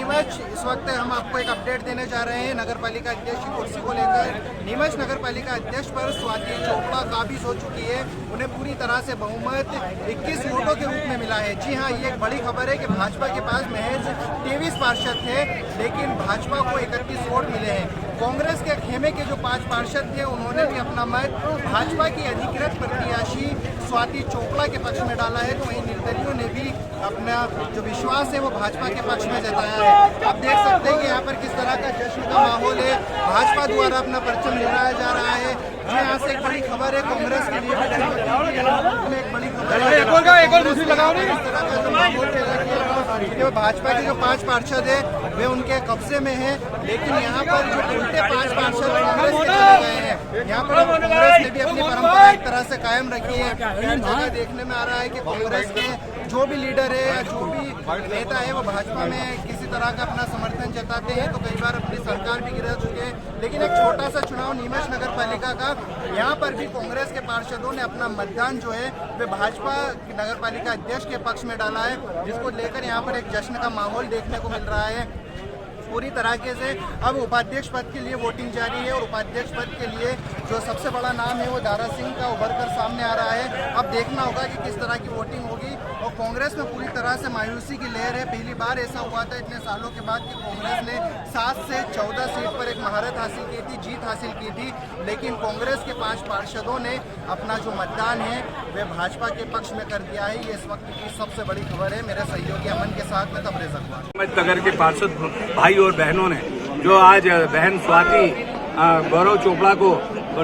नीमच इस वक्त हम आपको एक अपडेट देने जा रहे हैं नगर पालिका अध्यक्ष की कुर्सी को लेकर। नीमच नगर पालिका अध्यक्ष पर स्वाति चोपड़ा काबिज हो चुकी है। उन्हें पूरी तरह से बहुमत 21 वोटों के रूप में मिला है। जी हाँ, ये एक बड़ी खबर है कि भाजपा के पास महज 23 पार्षद थे, लेकिन भाजपा को 31 वोट मिले हैं। कांग्रेस के खेमे के जो 5 पार्षद थे उन्होंने भी अपना मत भाजपा की अधिकृत प्रत्याशी स्वाति चोपड़ा के पक्ष में डाला है, तो वहीं निर्दलीयों ने भी अपना जो विश्वास है वो भाजपा के पक्ष में जताया है। आप देख सकते हैं कि यहाँ पर किस तरह का जश्न का माहौल है। भाजपा द्वारा अपना परचम लहराया जा रहा है। जो यहाँ से एक बड़ी खबर है कांग्रेस के लिए एक बड़ी खबर है। भाजपा के जो 5 पार्षद है वे उनके कब्जे में है, लेकिन यहाँ पर जो उल्टे 5 पार्षद कांग्रेस के चले गए हैं। यहाँ पर कांग्रेस ने भी अपनी परंपरा एक तरह से कायम रखी है। हर जगह देखने में आ रहा है कि कांग्रेस के जो भी लीडर है या जो भी नेता है वो भाजपा में किसी तरह का अपना समर्थन जताते हैं, तो कई बार अपनी सरकार भी गिरा चुके हैं। लेकिन एक छोटा सा चुनाव नीमच नगर पालिका का, यहाँ पर भी कांग्रेस के पार्षदों ने अपना मतदान जो है वे भाजपा नगर पालिका अध्यक्ष के पक्ष में डाला है, जिसको लेकर यहाँ पर एक जश्न का माहौल देखने को मिल रहा है। पूरी तरीके से अब उपाध्यक्ष पद के लिए वोटिंग जारी है और उपाध्यक्ष पद के लिए जो सबसे बड़ा नाम है वो दारा सिंह का उभर कर सामने आ रहा है। अब देखना होगा कि किस तरह की वोटिंग होगी। और कांग्रेस में पूरी तरह से मायूसी की लहर है। पहली बार ऐसा हुआ था इतने सालों के बाद कि कांग्रेस ने 7 से 14 सीट पर एक महारत हासिल की थी, जीत हासिल की थी, लेकिन कांग्रेस के 5 पार्षदों ने अपना जो मतदान है वे भाजपा के पक्ष में कर दिया है। ये इस वक्त की सबसे बड़ी खबर है। मेरे सहयोगी अमन के साथ में तबरेज़ अखबार। नगर के पार्षद भाई और बहनों ने जो आज बहन स्वाति गौरव चोपड़ा को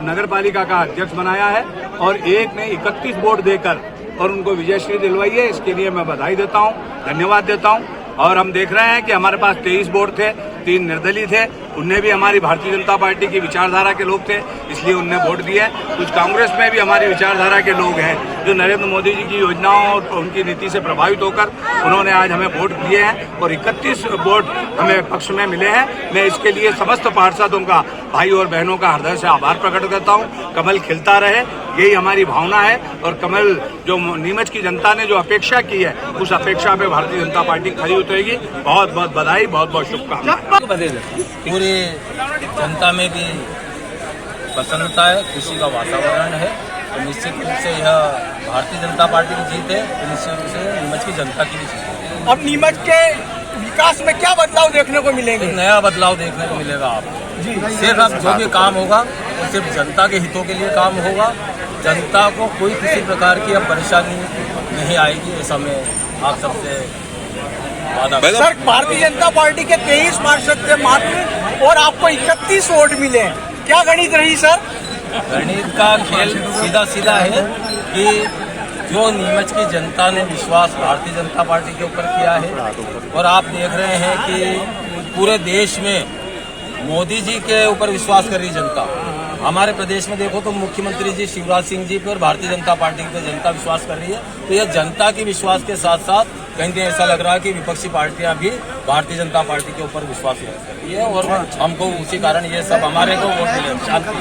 नगर पालिका का अध्यक्ष बनाया है और एक ने 31 वोट देकर और उनको विजयश्री दिलवाई है, इसके लिए मैं बधाई देता हूं, धन्यवाद देता हूं। और हम देख रहे हैं कि हमारे पास 23 वोट थे, 3 निर्दलीय थे, उनने भी हमारी भारतीय जनता पार्टी की विचारधारा के लोग थे, इसलिए उनने वोट दिया। कुछ कांग्रेस में भी हमारी विचारधारा के लोग हैं जो नरेंद्र मोदी जी की योजनाओं और उनकी नीति से प्रभावित होकर उन्होंने आज हमें वोट दिए हैं और 31 वोट हमें पक्ष में मिले हैं। मैं इसके लिए समस्त पार्षदों का, भाई और बहनों का हृदय से आभार प्रकट करता हूँ। कमल खिलता रहे, यही हमारी भावना है और कमल जो नीमच की जनता ने जो अपेक्षा की है उस अपेक्षा पे भारतीय जनता पार्टी खरी उतरेगी। बहुत बहुत बधाई, बहुत बहुत शुभकामनाएं। पूरी जनता में भी प्रसन्नता है, खुशी का वातावरण है, तो निश्चित रूप से यह भारतीय जनता पार्टी की जीत है, तो निश्चित रूप से नीमच की जनता की भी जीत है। अब नीमच के विकास में क्या बदलाव देखने को मिलेंगे? एक नया बदलाव देखने को मिलेगा आपको जी। सिर्फ अब जो भी काम होगा वो सिर्फ जनता के हितों के लिए काम होगा। जनता को कोई किसी प्रकार की अब परेशानी नहीं आएगी, ऐसा मैं आप सबसे वादा। सर, भारतीय जनता पार्टी के 23 पार्षद थे मात्र और आपको 31 वोट मिले, क्या गणित रही सर? गणित का खेल सीधा सीधा है कि जो नीमच की जनता ने विश्वास भारतीय जनता पार्टी के ऊपर किया है और आप देख रहे हैं कि पूरे देश में मोदी जी के ऊपर विश्वास कर रही जनता। हमारे प्रदेश में देखो तो मुख्यमंत्री जी शिवराज सिंह जी पे और भारतीय जनता पार्टी पे जनता विश्वास कर रही है, तो यह जनता की विश्वास के साथ साथ कहीं ऐसा लग रहा है कि विपक्षी पार्टियां भी भारतीय जनता पार्टी के ऊपर विश्वास व्यक्त कर रही है और हमको उसी कारण ये सब हमारे को वोट मिले। शांति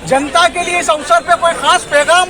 जनता के लिए इस अवसर पे कोई खास पैगाम?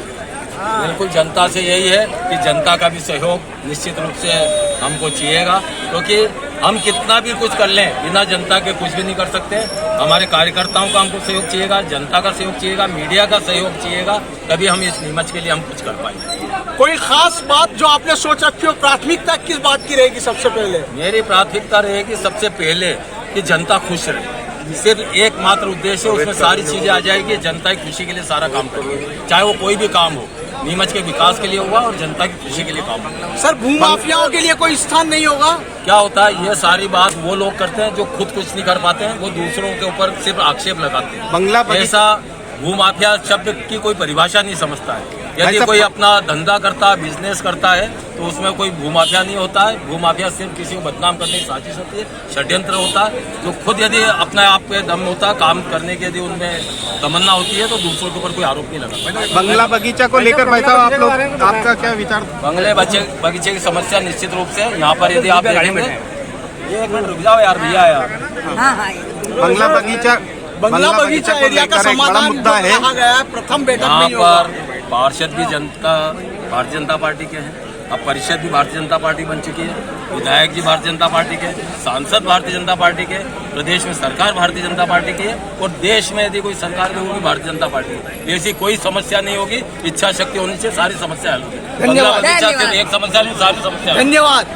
बिल्कुल, जनता से यही है कि जनता का भी सहयोग निश्चित रूप से हमको चाहिएगा, क्योंकि हम कितना भी कुछ कर लें बिना जनता के कुछ भी नहीं कर सकते। हमारे कार्यकर्ताओं का हमको सहयोग चाहिएगा, जनता का सहयोग चाहिएगा, मीडिया का सहयोग चाहिएगा, तभी हम इस नीमच के लिए हम कुछ कर पाएंगे। कोई खास बात जो आपने सोच रखी हो, प्राथमिकता किस बात की रहेगी सबसे पहले? मेरी प्राथमिकता रहेगी सबसे पहले कि जनता खुश रहे। सिर्फ एकमात्र उद्देश्य है, उसमें सारी चीजें आ जाएगी। जनता की खुशी के लिए सारा काम करेंगे, चाहे वो कोई भी काम हो, नीमच के विकास के लिए हुआ और जनता की खुशी के लिए काम होगा। सर, भूमाफियाओं के लिए कोई स्थान नहीं होगा? क्या होता है, ये सारी बात वो लोग करते हैं जो खुद कुछ नहीं कर पाते हैं, वो दूसरों के ऊपर सिर्फ आक्षेप लगाते हैं। बंगला ऐसा भूमाफिया शब्द की कोई परिभाषा नहीं समझता है। यदि कोई अपना धंधा करता है, बिजनेस करता है, तो उसमें कोई भूमाफिया नहीं होता है। भूमाफिया सिर्फ किसी को बदनाम करने की साजिश होती है, षड्यंत्र होता है। जो खुद यदि अपने आप पे दम होता है, काम करने की यदि उनमें तमन्ना होती है, तो दूसरों के ऊपर कोई आरोप नहीं लगा। बंगला बगीचा को लेकर भाई साहब आप लोग, आपका क्या विचार? बंगले बगीचे की समस्या निश्चित रूप से यहाँ पर यदि आप देखेंगे, एक मिनट रुक जाओ यार, भैया यार, बंगला बगीचा एरिया का समाधान मुद्दा है। प्रथम बैठक यहाँ पर पार्षद भी जनता भारतीय जनता पार्टी के हैं, अब परिषद भी भारतीय जनता पार्टी बन चुकी है, विधायक जी भारतीय जनता पार्टी के, सांसद भारतीय जनता पार्टी के, प्रदेश में सरकार भारतीय जनता पार्टी की है और देश में यदि कोई सरकार होगी भारतीय जनता पार्टी की। ऐसी कोई समस्या नहीं होगी, इच्छा शक्ति होनी चाहिए, सारी समस्या हल होगी। धन्यवाद। एक समस्या नहीं, सारी समस्या। धन्यवाद।